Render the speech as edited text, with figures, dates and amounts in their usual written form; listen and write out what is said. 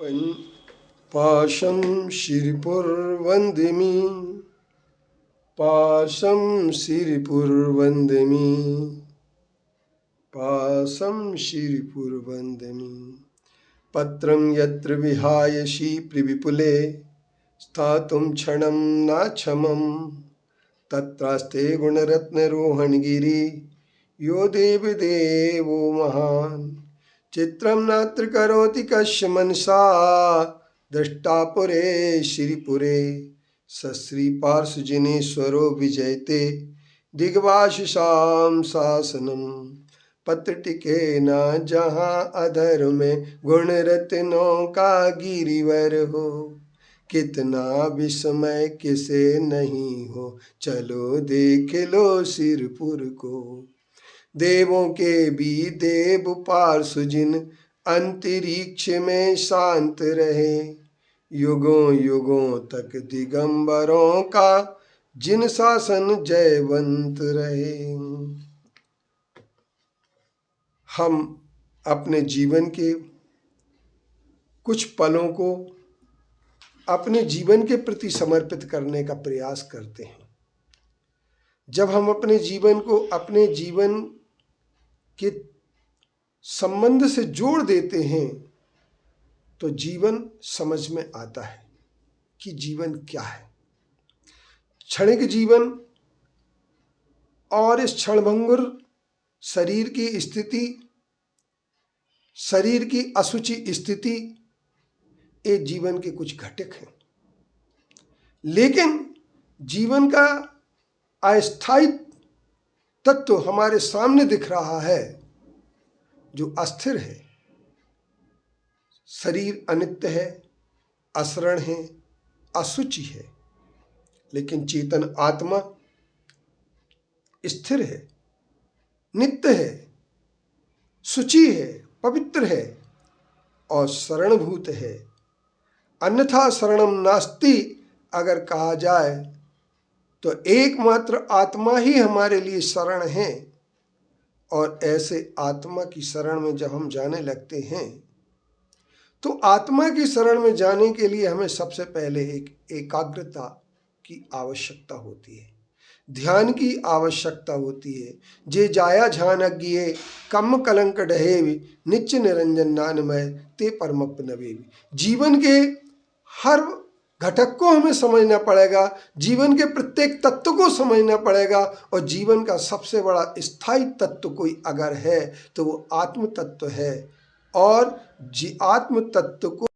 पं- पाशं शिरपुर्वन्दिमि पाशं शिरपुर्वन्दिमि पाशं शिरपुर्वन्दिमि पत्रं यत्र विहाय शिप्रविपुले स्थातुं क्षणं नाक्षमम् तत्रास्ते गुणरत्नरोहणगिरि यो देवदेवो महान् चित्रं नात्र करोति कस्य मनसा दृष्टा पुरे श्रीपुरे सश्रीपार्श्वजिनेश्वरो विजयते दिग्वाशिषां शासनम् पत्र टिके न जहाँ अधर में गुण रत्नों का गिरिवर हो कितना विस्मय किसे नहीं हो चलो देख लो सिरपुर को देवों के भी देव पार्श्वजिन अंतरिक्ष में शांत रहे युगों युगों तक दिगंबरों का जिन शासन जयवंत रहे। हम अपने जीवन के कुछ पलों को अपने जीवन के प्रति समर्पित करने का प्रयास करते हैं। जब हम अपने जीवन को अपने जीवन के संबंध से जोड़ देते हैं तो जीवन समझ में आता है कि जीवन क्या है। क्षणिक जीवन और इस क्षणभंगुर शरीर की स्थिति, शरीर की असुचि स्थिति, ये जीवन के कुछ घटक हैं। लेकिन जीवन का अस्थायी तत्व हमारे सामने दिख रहा है जो अस्थिर है। शरीर अनित्य है, असरण है, असुचि है, लेकिन चेतन आत्मा स्थिर है, नित्य है, शुचि है, पवित्र है और शरणभूत है। अन्यथा शरणम नास्ति अगर कहा जाए तो एकमात्र आत्मा ही हमारे लिए शरण है। और ऐसे आत्मा की शरण में जब हम जाने लगते हैं तो आत्मा की शरण में जाने के लिए हमें सबसे पहले एक एकाग्रता की आवश्यकता होती है, ध्यान की आवश्यकता होती है। जे जाया ध्यान अज्ञे कम कलंक डहेवि नित्य निरंजन नानमय ते परमपनवेवि। जीवन के हर घटक को हमें समझना पड़ेगा, जीवन के प्रत्येक तत्व को समझना पड़ेगा और जीवन का सबसे बड़ा स्थायी तत्व कोई अगर है तो वो आत्म तत्व है। और आत्म तत्व को